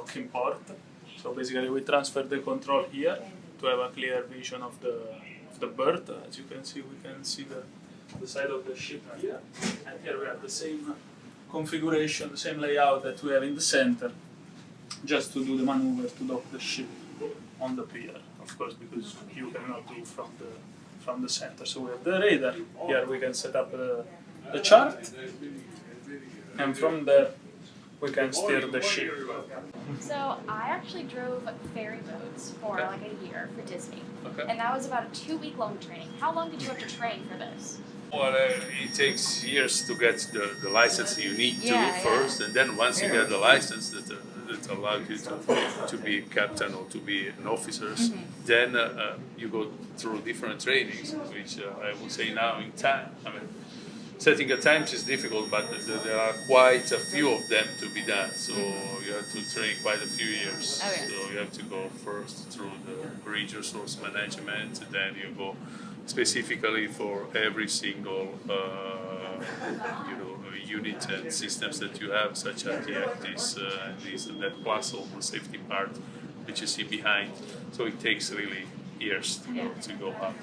docking port. So basically we transfer the control here to have a clear vision of the berth. As you can see, we can see the side of the ship here. And here we have the same configuration, the same layout that we have in the center, just to do the maneuver to dock the ship on the pier, of course, because you cannot do from the center. So we have the radar. Here we can set up the chart, and from there we can steer the ship. So I actually drove ferry boats for like a year for Disney, and that was about a 2-week-long training. How long did you have to train for this? Well, it takes years to get the license you need first, and then once you get the license that allows you to be a captain or to be an officer, then you go through different trainings, which I would say now in time. I mean, setting a time is difficult, but there are quite a few of them to be done. So you have to train quite a few years. Oh, yeah. So you have to go first through the bridge resource management, then you go specifically for every single unit and systems that you have, such as the actis and this and that, plus all the safety part which you see behind. So it takes really years to go up.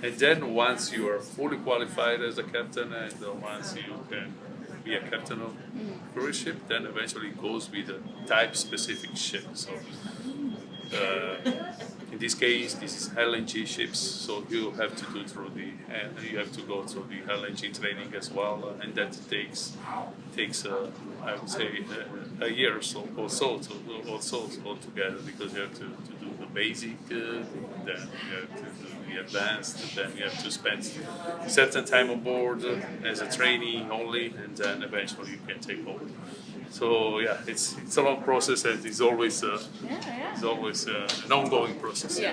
And then once you are fully qualified as a captain, and once you can be a captain of a cruise ship, then eventually it goes with a type-specific ship. So in this case, this is LNG ships, so you have to go through the LNG training as well, and that takes I would say a year or so altogether, because you have to do the basic, then you have to do the advanced, then you have to spend certain time on board as a trainee only, and then eventually you can take over. So yeah, it's a long process, and it's always an ongoing process. Yeah.